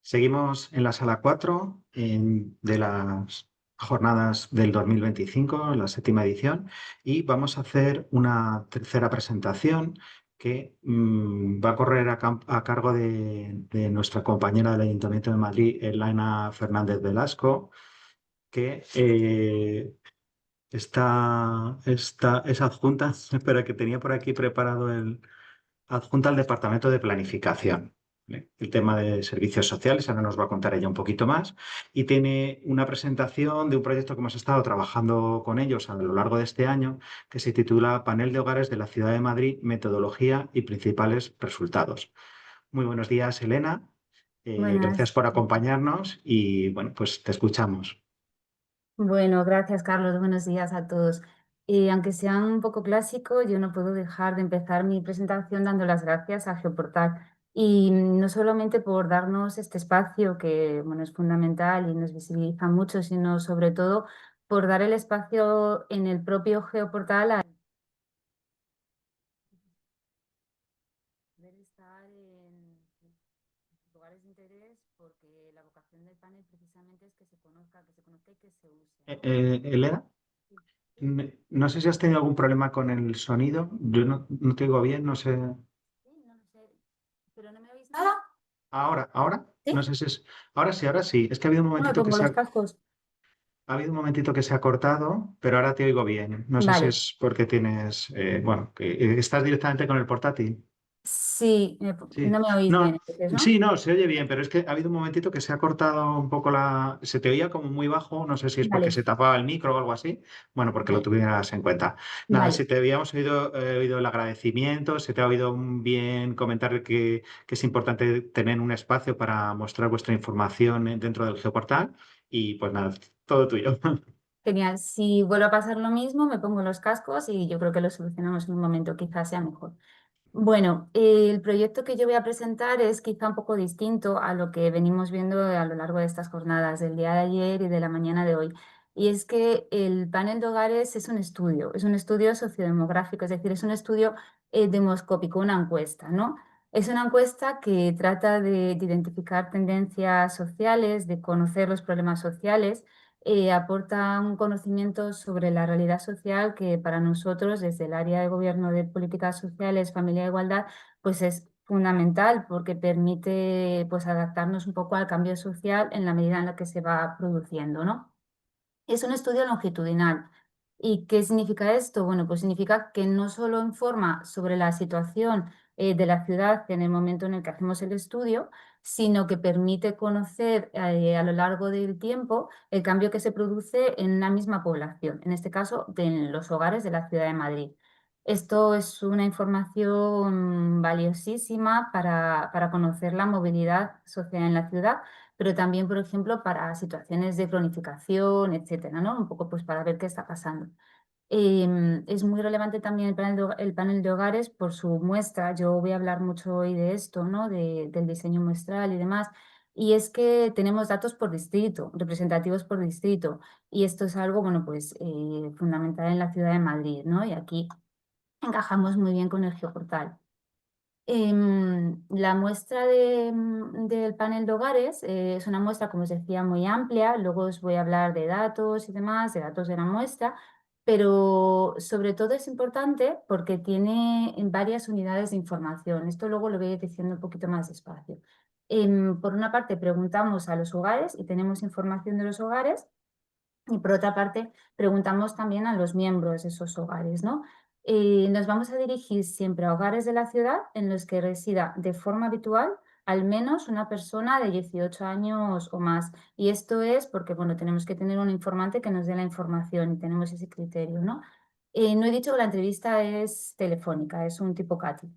Seguimos en la sala 4 de las jornadas del 2025, la séptima edición, y vamos a hacer una tercera presentación que va a correr a cargo de nuestra compañera del Ayuntamiento de Madrid, Elena Fernández Velasco, que es adjunta, espera, que tenía por aquí preparado adjunta al Departamento de Planificación. ¿Vale? El tema de servicios sociales, ahora nos va a contar ella un poquito más. Y tiene una presentación de un proyecto que hemos estado trabajando con ellos a lo largo de este año, que se titula Panel de Hogares de la Ciudad de Madrid, Metodología y Principales Resultados. Muy buenos días, Elena. Gracias Buenas. por acompañarnos y bueno, pues te escuchamos. Bueno, gracias, Carlos. Buenos días a todos. Aunque sea un poco clásico, yo no puedo dejar de empezar mi presentación dando las gracias a Geoportal. Y no solamente por darnos este espacio que, bueno, es fundamental y nos visibiliza mucho, sino sobre todo por dar el espacio en el propio Geoportal a poder estar en lugares de interés, porque la vocación del panel precisamente es que se conozca y que se use, ¿no? Elena, Sí. no sé si has tenido algún problema con el sonido. Yo no te oigo bien, no sé. Sí, no lo sé. ¿Pero no me oís nada? Ahora, no ¿Sí? sé si es. Ahora sí, ahora sí. Es que ha habido un No me momentito pongo los cascos. ha habido un momentito que se ha cortado, pero ahora te oigo bien. No sé si Vale. es porque tienes, bueno, que estás directamente con el portátil. Sí, Sí. no me oís bien, No, entonces, ¿no? sí, no, se oye bien, pero es que ha habido un momentito que se ha cortado un poco se te oía como muy bajo, no sé si es porque Vale, se tapaba el micro o algo así. Bueno, porque lo vale, tuvieras en cuenta. Nada, vale. si te habíamos oído el agradecimiento, se te ha oído bien comentar que es importante tener un espacio para mostrar vuestra información dentro del Geoportal. Y pues nada, todo tuyo. Genial. Si vuelve a pasar lo mismo, me pongo los cascos y yo creo que lo solucionamos en un momento, quizás sea mejor. Bueno, el proyecto que yo voy a presentar es quizá un poco distinto a lo que venimos viendo a lo largo de estas jornadas, del día de ayer y de la mañana de hoy. Y es que el panel de hogares es un estudio sociodemográfico, es decir, es un estudio demoscópico, una encuesta, ¿no? Es una encuesta que trata de identificar tendencias sociales, de conocer los problemas sociales, aporta un conocimiento sobre la realidad social que para nosotros, desde el área de gobierno de políticas sociales, familia e igualdad, pues es fundamental porque permite pues adaptarnos un poco al cambio social en la medida en la que se va produciendo, ¿no? Es un estudio longitudinal. ¿Y qué significa esto? Bueno, pues significa que no solo informa sobre la situación de la ciudad en el momento en el que hacemos el estudio, sino que permite conocer a lo largo del tiempo el cambio que se produce en una misma población, en este caso en los hogares de la ciudad de Madrid. Esto es una información valiosísima para conocer la movilidad social en la ciudad, pero también, por ejemplo, para situaciones de cronificación, etcétera, ¿no? Un poco pues para ver qué está pasando. Es muy relevante también el panel de hogares por su muestra. Yo voy a hablar mucho hoy de esto, ¿no? Del diseño muestral y demás. Y es que tenemos datos por distrito, representativos por distrito. Y esto es algo, bueno, pues fundamental en la ciudad de Madrid, ¿no? Y aquí encajamos muy bien con el geoportal. La muestra del panel de hogares es una muestra, como os decía, muy amplia. Luego os voy a hablar de datos y demás, de datos de la muestra, pero sobre todo es importante porque tiene varias unidades de información. Esto luego lo voy a ir diciendo un poquito más despacio. Por una parte, preguntamos a los hogares y tenemos información de los hogares. Y por otra parte, preguntamos también a los miembros de esos hogares, ¿no? Nos vamos a dirigir siempre a hogares de la ciudad en los que resida de forma habitual al menos una persona de 18 años o más. Y esto es porque, bueno, tenemos que tener un informante que nos dé la información y tenemos ese criterio, ¿no? No he dicho que la entrevista es telefónica, es un tipo CATI.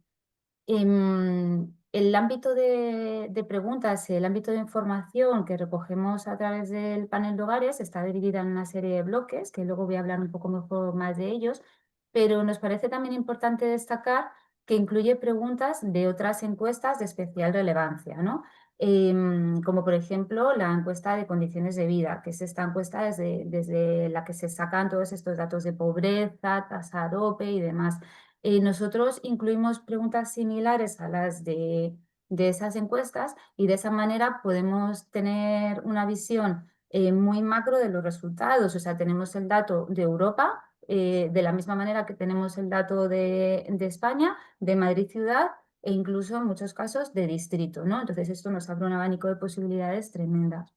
El ámbito de preguntas, el ámbito de información que recogemos a través del panel de hogares está dividida en una serie de bloques, que luego voy a hablar un poco mejor más de ellos, pero nos parece también importante destacar que incluye preguntas de otras encuestas de especial relevancia, ¿no? Como por ejemplo la encuesta de condiciones de vida, que es esta encuesta desde la que se sacan todos estos datos de pobreza, tasa AROPE y demás. Nosotros incluimos preguntas similares a las de de esas encuestas y de esa manera podemos tener una visión muy macro de los resultados. O sea, tenemos el dato de Europa, de la misma manera que tenemos el dato de España, de Madrid ciudad e incluso en muchos casos de distrito, ¿no? Entonces esto nos abre un abanico de posibilidades tremendas.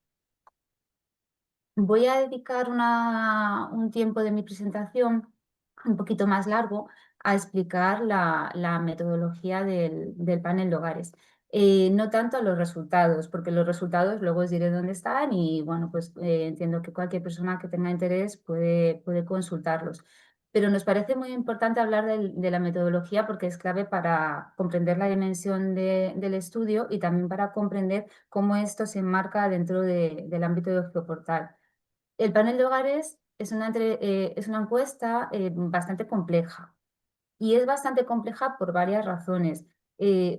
Voy a dedicar un tiempo de mi presentación un poquito más largo a explicar la metodología del panel de hogares. No tanto a los resultados, porque los resultados luego os diré dónde están y bueno, pues entiendo que cualquier persona que tenga interés puede consultarlos. Pero nos parece muy importante hablar de la metodología porque es clave para comprender la dimensión del estudio y también para comprender cómo esto se enmarca dentro del ámbito de Geoportal. El panel de hogares es una encuesta bastante compleja y es bastante compleja por varias razones.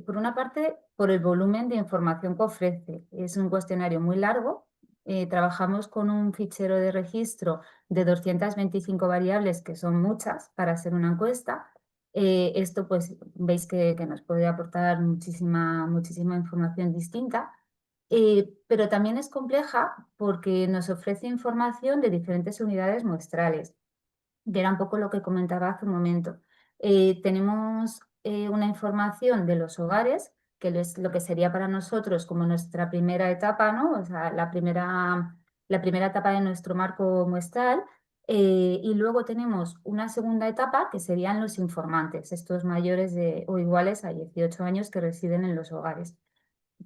Por una parte, por el volumen de información que ofrece. Es un cuestionario muy largo. Trabajamos con un fichero de registro de 225 variables, que son muchas para hacer una encuesta. Esto, pues, veis que nos puede aportar muchísima información distinta. Pero también es compleja porque nos ofrece información de diferentes unidades muestrales, que era un poco lo que comentaba hace un momento. Tenemos una información de los hogares, que es lo que sería para nosotros como nuestra primera etapa, ¿no? O sea, la primera etapa de nuestro marco muestral. Y luego tenemos una segunda etapa que serían los informantes, estos mayores o iguales a 18 años que residen en los hogares.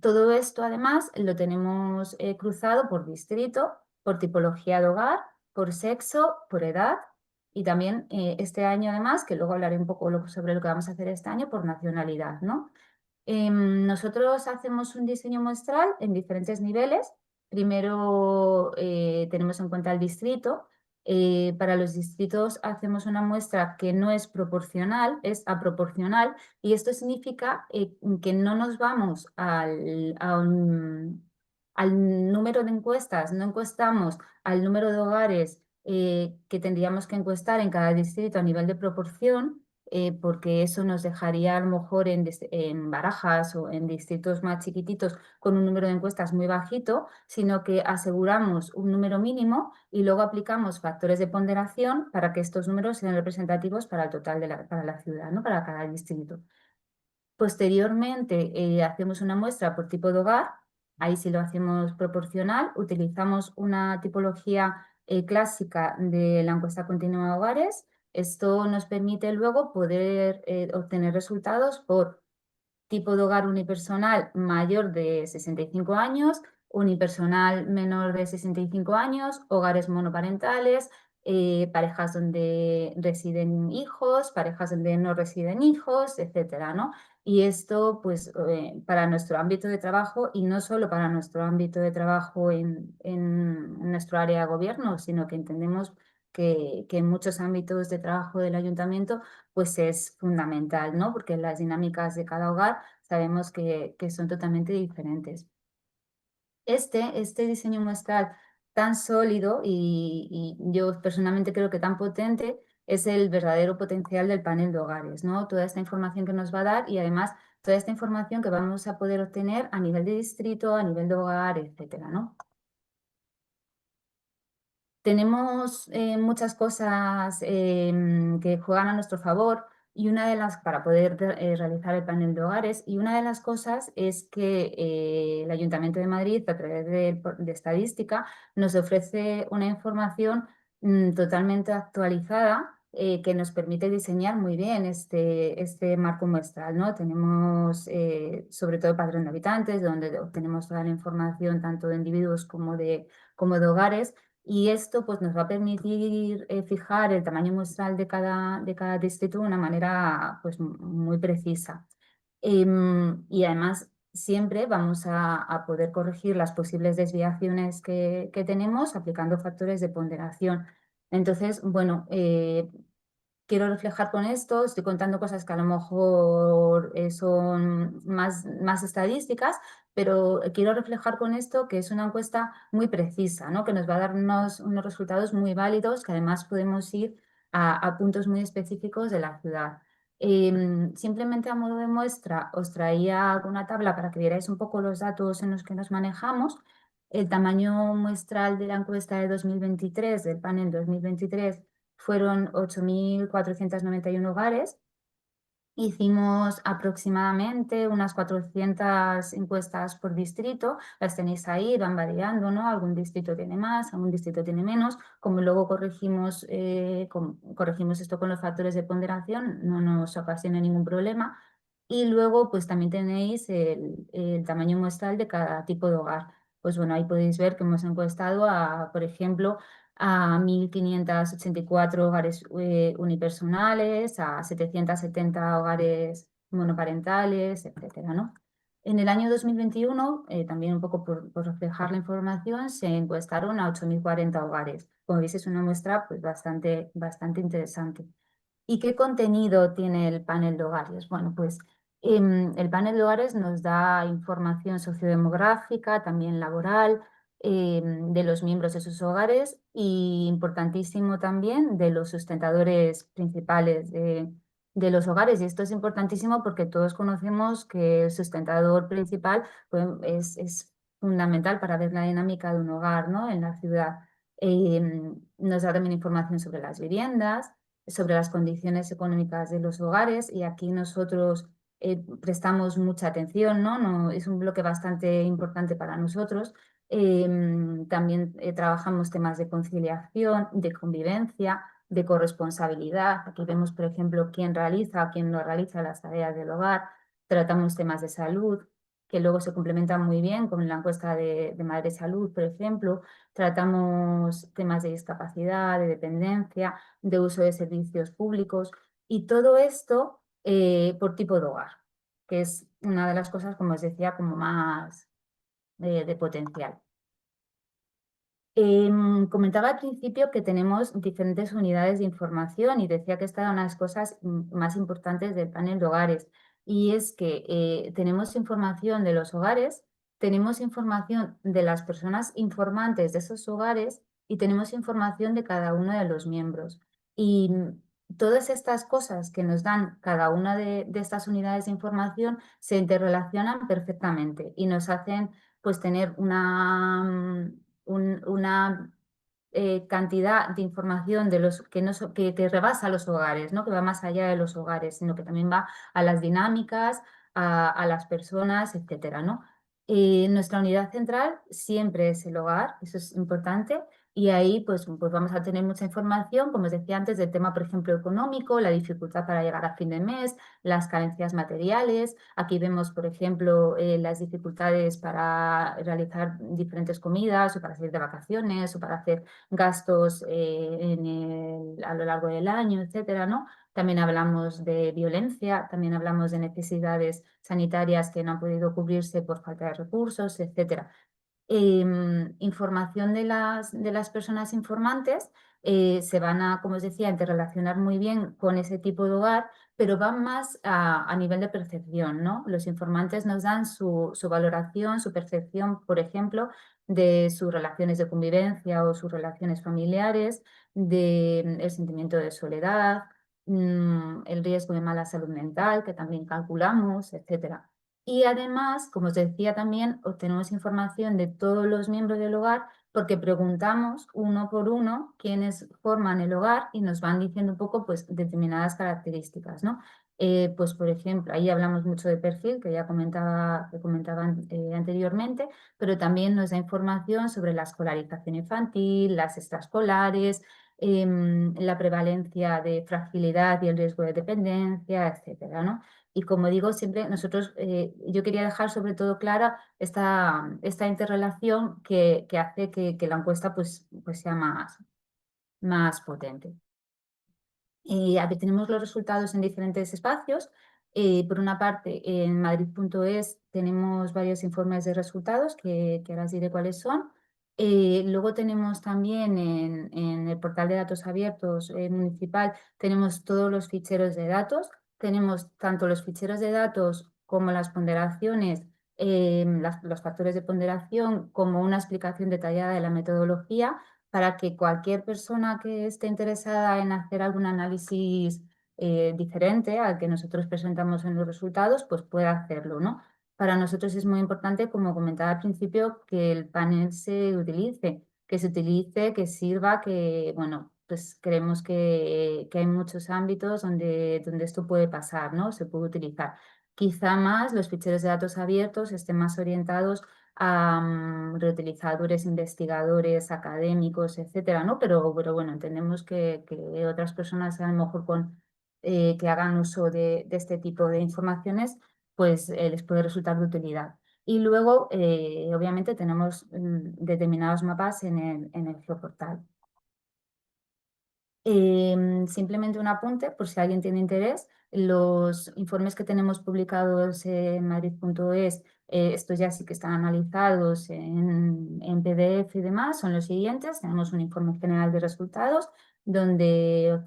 Todo esto, además, lo tenemos cruzado por distrito, por tipología de hogar, por sexo, por edad y también este año, además, que luego hablaré un poco sobre lo que vamos a hacer este año, por nacionalidad, ¿no? Nosotros hacemos un diseño muestral en diferentes niveles. Primero tenemos en cuenta el distrito. Para los distritos hacemos una muestra que no es proporcional, es aproporcional, y esto significa que no nos vamos al número de encuestas, no encuestamos al número de hogares que tendríamos que encuestar en cada distrito a nivel de proporción, porque eso nos dejaría a lo mejor en Barajas o en distritos más chiquititos con un número de encuestas muy bajito, sino que aseguramos un número mínimo y luego aplicamos factores de ponderación para que estos números sean representativos para el total para la ciudad, ¿no? Para cada distrito. Posteriormente, hacemos una muestra por tipo de hogar, ahí sí lo hacemos proporcional, utilizamos una tipología clásica de la encuesta continua de hogares. Esto nos permite luego poder obtener resultados por tipo de hogar unipersonal mayor de 65 años, unipersonal menor de 65 años, hogares monoparentales, parejas donde residen hijos, parejas donde no residen hijos, etcétera, ¿no? Y esto, pues, para nuestro ámbito de trabajo y no solo para nuestro ámbito de trabajo en nuestro área de gobierno, sino que entendemos que en muchos ámbitos de trabajo del ayuntamiento pues es fundamental, ¿no? Porque las dinámicas de cada hogar sabemos que son totalmente diferentes. Este diseño muestral tan sólido y yo personalmente creo que tan potente es el verdadero potencial del panel de hogares, ¿no? Toda esta información que nos va a dar y además toda esta información que vamos a poder obtener a nivel de distrito, a nivel de hogar, etcétera, ¿no? Tenemos muchas cosas que juegan a nuestro favor y una de las, para poder realizar el panel de hogares, y una de las cosas es que el Ayuntamiento de Madrid, a través de estadística, nos ofrece una información totalmente actualizada que nos permite diseñar muy bien este marco muestral, ¿no? Tenemos sobre todo padrón de habitantes, donde obtenemos toda la información tanto de individuos como de hogares. Y esto pues, nos va a permitir fijar el tamaño muestral de cada distrito de una manera pues, muy precisa. Y además siempre vamos a poder corregir las posibles desviaciones que tenemos aplicando factores de ponderación. Entonces, bueno, quiero reflejar con esto, estoy contando cosas que a lo mejor son más estadísticas, pero quiero reflejar con esto que es una encuesta muy precisa, ¿no? Que nos va a dar unos resultados muy válidos, que además podemos ir a puntos muy específicos de la ciudad. Simplemente a modo de muestra os traía una tabla para que vierais un poco los datos en los que nos manejamos. El tamaño muestral de la encuesta de 2023, del panel 2023, fueron 8.491 hogares. Hicimos aproximadamente unas 400 encuestas por distrito, las tenéis ahí, van variando, ¿no? Algún distrito tiene más, algún distrito tiene menos. Como luego corregimos esto con los factores de ponderación, no nos ocasiona ningún problema. Y luego, pues también tenéis el tamaño muestral de cada tipo de hogar. Pues bueno, ahí podéis ver que hemos encuestado a, por ejemplo, a 1.584 hogares unipersonales, a 770 hogares monoparentales, etcétera, ¿no? En el año 2021, también un poco por reflejar la información, se encuestaron a 8.040 hogares. Como veis, es una muestra pues, bastante interesante. ¿Y qué contenido tiene el panel de hogares? Bueno, pues el panel de hogares nos da información sociodemográfica, también laboral, de los miembros de sus hogares y importantísimo también de los sustentadores principales de los hogares. Y esto es importantísimo porque todos conocemos que el sustentador principal pues, es fundamental para ver la dinámica de un hogar, ¿no? En la ciudad. Nos da también información sobre las viviendas, sobre las condiciones económicas de los hogares y aquí nosotros prestamos mucha atención, ¿no? Es un bloque bastante importante para nosotros. También trabajamos temas de conciliación, de convivencia, de corresponsabilidad. Aquí vemos, por ejemplo, quién realiza o quién no realiza las tareas del hogar. Tratamos temas de salud, que luego se complementan muy bien con la encuesta de Madre Salud, por ejemplo. Tratamos temas de discapacidad, de dependencia, de uso de servicios públicos y todo esto por tipo de hogar, que es una de las cosas, como os decía, como más de potencial. Comentaba al principio que tenemos diferentes unidades de información y decía que esta era una de las cosas más importantes del panel de hogares. Y es que tenemos información de los hogares, tenemos información de las personas informantes de esos hogares y tenemos información de cada uno de los miembros. Y todas estas cosas que nos dan cada una de estas unidades de información se interrelacionan perfectamente y nos hacen pues tener una cantidad de información de los que, no, que rebasa los hogares, ¿no? Que va más allá de los hogares, sino que también va a las dinámicas, a las personas, etcétera, ¿no? Nuestra unidad central siempre es el hogar, eso es importante, y ahí pues vamos a tener mucha información, como os decía antes, del tema, por ejemplo, económico, la dificultad para llegar a fin de mes, las carencias materiales. Aquí vemos, por ejemplo, las dificultades para realizar diferentes comidas o para salir de vacaciones o para hacer gastos a lo largo del año, etcétera, ¿no? También hablamos de violencia, también hablamos de necesidades sanitarias que no han podido cubrirse por falta de recursos, etcétera. Información de las personas informantes se van a, como os decía, interrelacionar muy bien con ese tipo de hogar, pero van más a nivel de percepción, ¿no? Los informantes nos dan su valoración, su percepción, por ejemplo, de sus relaciones de convivencia o sus relaciones familiares, del sentimiento de soledad, el riesgo de mala salud mental, que también calculamos, etcétera. Y además, como os decía también, obtenemos información de todos los miembros del hogar porque preguntamos uno por uno quiénes forman el hogar y nos van diciendo un poco pues, determinadas características, ¿no? Pues por ejemplo, ahí hablamos mucho de perfil, que ya comentaban anteriormente, pero también nos da información sobre la escolarización infantil, las extraescolares, la prevalencia de fragilidad y el riesgo de dependencia, etcétera, ¿no? Y como digo, siempre nosotros, yo quería dejar sobre todo clara esta interrelación que hace que la encuesta pues sea más potente. Y aquí tenemos los resultados en diferentes espacios. Por una parte, en madrid.es tenemos varios informes de resultados que ahora os diré cuáles son. Luego tenemos también en el portal de datos abiertos municipal, tenemos todos los ficheros de datos. Tenemos tanto los ficheros de datos como las ponderaciones, los factores de ponderación, como una explicación detallada de la metodología para que cualquier persona que esté interesada en hacer algún análisis diferente al que nosotros presentamos en los resultados, pues pueda hacerlo, ¿no? Para nosotros es muy importante, como comentaba al principio, que el panel que se utilice, que sirva, que, bueno, pues creemos que hay muchos ámbitos donde esto puede pasar, ¿no? Se puede utilizar. Quizá más los ficheros de datos abiertos estén más orientados a reutilizadores, investigadores, académicos, etcétera, ¿no? Pero bueno, entendemos que otras personas a lo mejor que hagan uso de este tipo de informaciones, pues les puede resultar de utilidad. Y luego, obviamente, tenemos determinados mapas en el geoportal. Simplemente un apunte, por si alguien tiene interés, los informes que tenemos publicados en madrid.es, estos ya sí que están analizados en PDF y demás, son los siguientes. Tenemos un informe general de resultados donde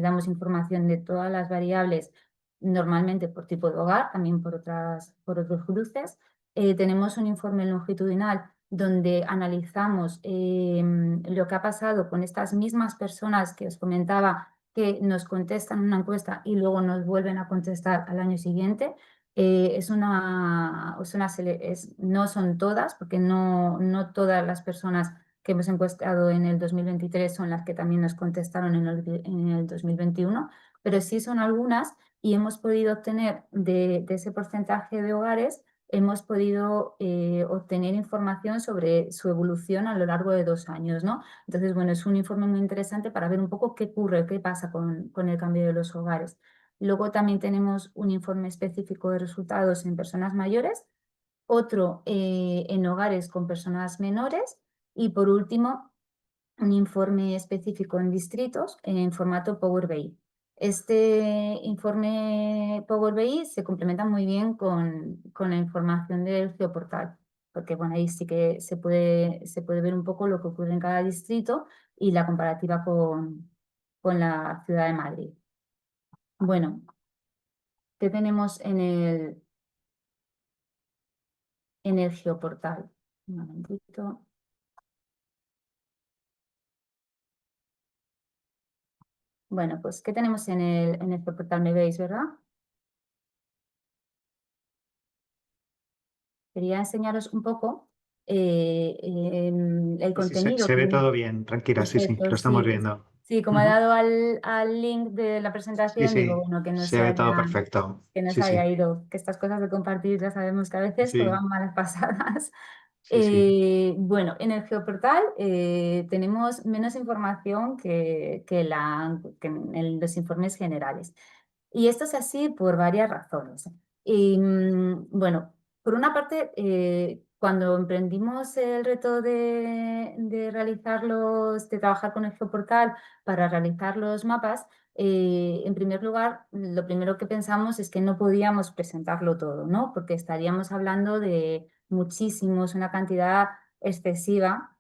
damos información de todas las variables, normalmente por tipo de hogar, también por otros cruces. Tenemos un informe longitudinal donde analizamos lo que ha pasado con estas mismas personas que os comentaba que nos contestan una encuesta y luego nos vuelven a contestar al año siguiente. No son todas, porque no todas las personas que hemos encuestado en el 2023 son las que también nos contestaron en el 2021, pero sí son algunas y hemos podido obtener de ese porcentaje de hogares hemos podido obtener información sobre su evolución a lo largo de 2 años, ¿no? Entonces, bueno, es un informe muy interesante para ver un poco qué ocurre, qué pasa con el cambio de los hogares. Luego también tenemos un informe específico de resultados en personas mayores, otro en hogares con personas menores y por último un informe específico en distritos en formato Power BI. Este informe Power BI se complementa muy bien con la información del geoportal, porque bueno, ahí sí que se puede ver un poco lo que ocurre en cada distrito y la comparativa con la ciudad de Madrid. Bueno, ¿qué tenemos en el geoportal? Un momentito. Bueno, pues ¿qué tenemos en el geoportal? ¿Me veis, verdad? Quería enseñaros un poco el Sí, sí, se, contenido se ve que... todo bien, tranquila, sí, sí, Perfecto, lo estamos sí. viendo. Sí, como he Ujú. dado al link de la Sí, presentación, digo, sí, bueno, se ve todo perfecto. que no Sí, se haya sí, ido, que estas cosas de compartir ya sabemos que a veces sí, juegan malas pasadas. sí, sí. Bueno, en el geoportal tenemos menos información que en los informes generales. Y esto es así por varias razones. Bueno, por una parte, cuando emprendimos el reto de trabajar con el geoportal para realizar los mapas, en primer lugar, lo primero que pensamos es que no podíamos presentarlo todo, ¿no? Porque estaríamos hablando de muchísimos, una cantidad excesiva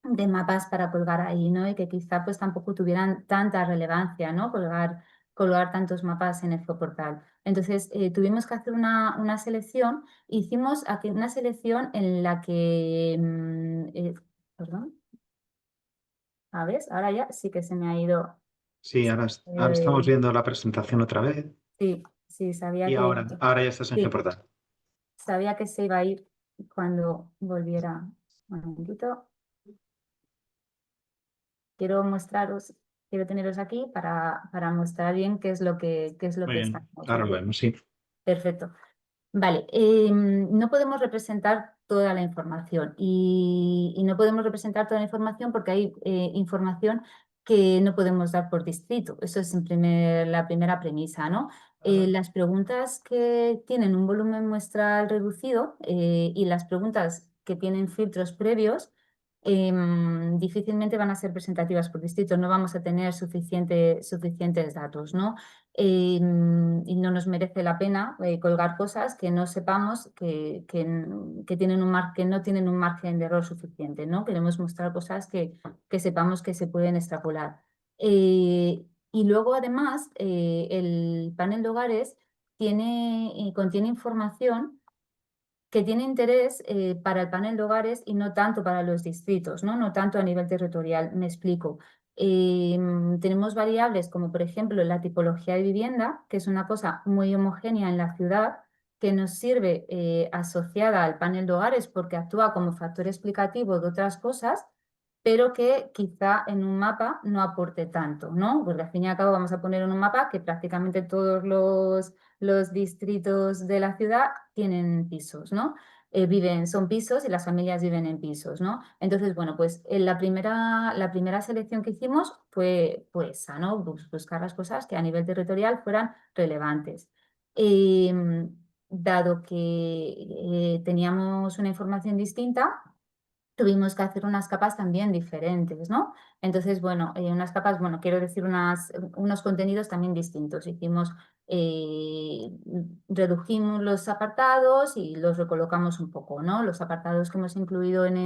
de mapas para colgar ahí, ¿no? Y que quizá pues tampoco tuvieran tanta relevancia, ¿no? Colgar tantos mapas en el geoportal. Entonces tuvimos que hacer una selección, hicimos aquí una selección en la que, perdón, a ver, ahora ya sí que se me ha ido, Sí, ahora estamos eh, viendo la presentación otra vez sí, sí, y ahora ya estás en sí, Geoportal. sabía que se iba a ir cuando volviera. Un momentito. Quiero mostraros, quiero teneros aquí para mostrar bien qué es lo Muy que bien, estamos ahora lo viendo. vemos, sí. Perfecto. Vale, no podemos representar toda la información y no podemos representar toda la información porque hay información que no podemos dar por distrito. Eso es la primera premisa, ¿no? Las preguntas que tienen un volumen muestral reducido y las preguntas que tienen filtros previos difícilmente van a ser presentativas por distrito. No vamos a tener suficientes datos, ¿no? Y no nos merece la pena colgar cosas que no sepamos que tienen que no tienen un margen de error suficiente, ¿no? Queremos mostrar cosas que sepamos que se pueden extrapolar. Y luego, además, el panel de hogares contiene información que tiene interés para el panel de hogares y no tanto para los distritos, ¿no? No tanto a nivel territorial. Me explico. Tenemos variables como por ejemplo la tipología de vivienda, que es una cosa muy homogénea en la ciudad, que nos sirve asociada al panel de hogares porque actúa como factor explicativo de otras cosas, pero que quizá en un mapa no aporte tanto, ¿no? Porque al fin y al cabo vamos a poner en un mapa que prácticamente todos los distritos de la ciudad tienen pisos, ¿no? Son pisos y las familias viven en pisos, ¿no? Entonces, bueno, pues la primera selección que hicimos fue esa, ¿no? Buscar las cosas que a nivel territorial fueran relevantes. Dado que teníamos una información distinta, tuvimos que hacer unas capas también diferentes, ¿no? Entonces, bueno, unas capas, bueno, quiero decir unos contenidos también distintos. Eh, Redujimos los apartados y los recolocamos un poco, ¿no? Los apartados que hemos incluido en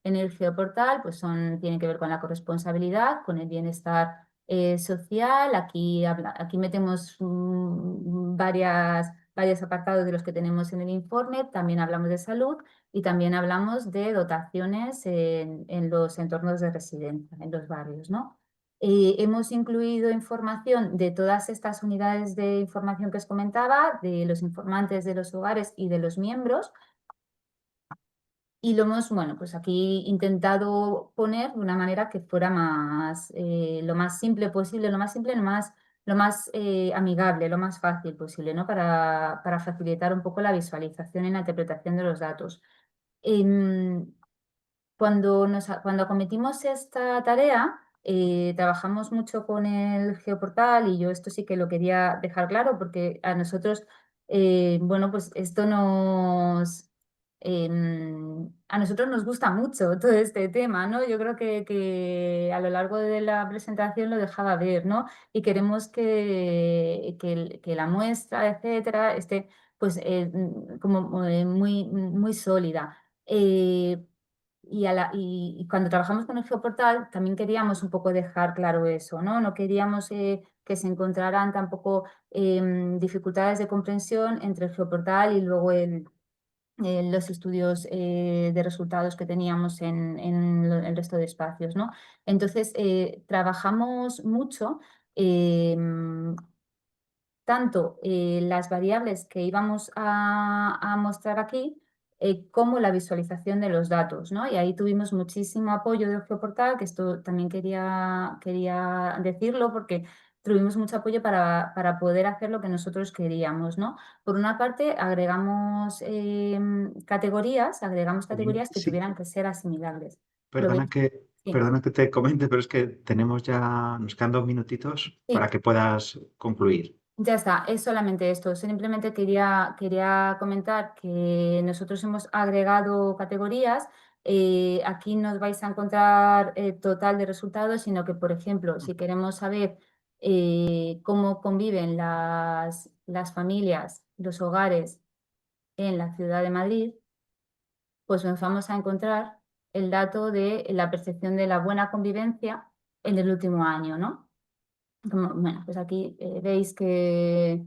el geoportal, pues tienen que ver con la corresponsabilidad, con el bienestar social. Aquí metemos varios apartados de los que tenemos en el informe. También hablamos de salud. Y también hablamos de dotaciones en los entornos de residencia, en los barrios, ¿no? Hemos incluido información de todas estas unidades de información que os comentaba, de los informantes de los hogares y de los miembros, y lo hemos, bueno, pues aquí intentado poner de una manera que fuera lo más simple posible, lo más simple, lo más amigable, lo más fácil posible, ¿no? Para facilitar un poco la visualización y la interpretación de los datos. Em, cuando acometimos esta tarea, trabajamos mucho con el geoportal y yo esto sí que lo quería dejar claro porque a nosotros, bueno, pues a nosotros nos gusta mucho todo este tema, ¿no? Yo creo que a lo largo de la presentación lo dejaba ver, ¿no? Y queremos que la muestra, etcétera, esté pues como muy, muy sólida. Y cuando trabajamos con el geoportal también queríamos un poco dejar claro eso, ¿no? No queríamos que se encontraran tampoco dificultades de comprensión entre el geoportal y luego los estudios de resultados que teníamos el resto de espacios, ¿no? Entonces, trabajamos mucho tanto las variables que íbamos a mostrar aquí como la visualización de los datos, ¿no? Y ahí tuvimos muchísimo apoyo del Geoportal, que esto también quería decirlo porque tuvimos mucho apoyo para poder hacer lo que nosotros queríamos, ¿no? Por una parte, agregamos Sí, categorías que sí. tuvieran que ser asimilables. Lo Perdona veis. que, Sí. perdona que te comente, pero es que nos quedan 2 minutitos para Sí. que puedas concluir. Ya está, es solamente esto. Simplemente quería comentar que nosotros hemos agregado categorías. Aquí no os vais a encontrar total de resultados, sino que, por ejemplo, si queremos saber cómo conviven las familias, los hogares en la ciudad de Madrid, pues nos vamos a encontrar el dato de la percepción de la buena convivencia en el último año, ¿no? Bueno, pues aquí veis que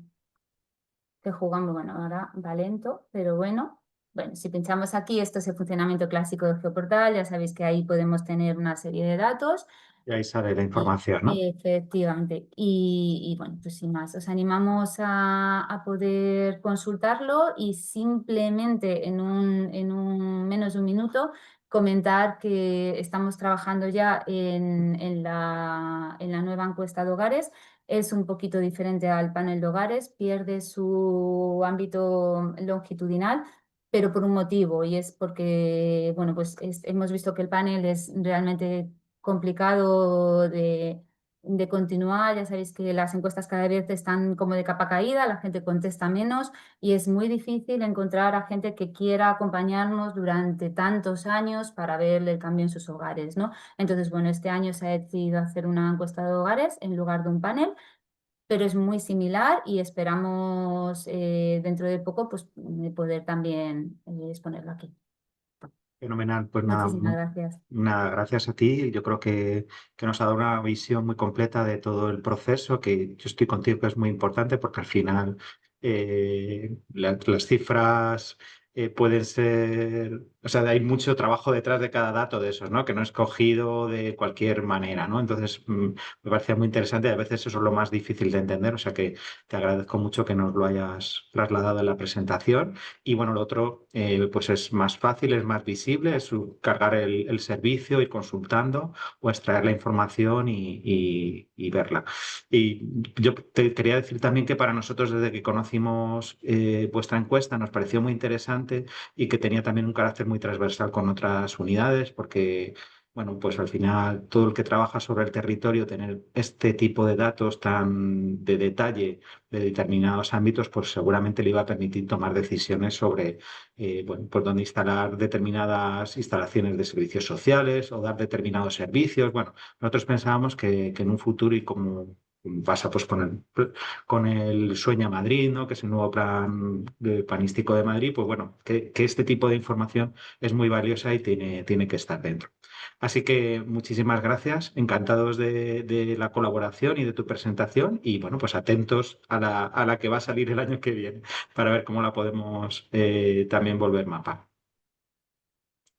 jugamos, bueno, ahora va lento, pero bueno. Bueno, si pinchamos aquí, esto es el funcionamiento clásico del Geoportal, ya sabéis que ahí podemos tener una serie de datos. Y ahí sale la Sí, información, ¿no? efectivamente. Y bueno, pues sin más, os animamos a poder consultarlo y simplemente en un menos de un minuto comentar que estamos trabajando ya en la nueva encuesta de hogares. Es un poquito diferente al panel de hogares, pierde su ámbito longitudinal, pero por un motivo, y es porque, bueno, pues hemos visto que el panel es realmente complicado de continuar. Ya sabéis que las encuestas cada vez están como de capa caída, la gente contesta menos y es muy difícil encontrar a gente que quiera acompañarnos durante tantos años para ver el cambio en sus hogares, ¿no? Entonces, bueno, este año se ha decidido hacer una encuesta de hogares en lugar de un panel, pero es muy similar y esperamos dentro de poco pues, poder también exponerlo aquí. Fenomenal. Pues nada, Muchísimas gracias. nada, gracias a ti. Yo creo que nos ha dado una visión muy completa de todo el proceso, que yo estoy contigo que es muy importante porque al final las cifras pueden ser, o sea, hay mucho trabajo detrás de cada dato de esos, ¿no? Que no es cogido de cualquier manera, ¿no? Entonces, me parecía muy interesante y a veces eso es lo más difícil de entender, o sea que te agradezco mucho que nos lo hayas trasladado en la presentación. Y bueno, lo otro, pues es más fácil, es más visible, es cargar el servicio, ir consultando o extraer la información y verla. Y yo te quería decir también que para nosotros, desde que conocimos vuestra encuesta, nos pareció muy interesante y que tenía también un carácter muy transversal con otras unidades, porque, bueno, pues al final todo el que trabaja sobre el territorio, tener este tipo de datos tan de detalle de determinados ámbitos, pues seguramente le iba a permitir tomar decisiones sobre, bueno, pues dónde instalar determinadas instalaciones de servicios sociales o dar determinados servicios. Bueno, nosotros pensábamos que en un futuro y como pasa pues con el Sueña Madrid, ¿no? Que es el nuevo plan panístico de Madrid, pues bueno, que este tipo de información es muy valiosa y tiene que estar dentro. Así que muchísimas gracias, encantados de la colaboración y de tu presentación y bueno, pues atentos a la que va a salir el año que viene para ver cómo la podemos también volver mapa.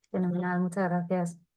Fenomenal, muchas gracias.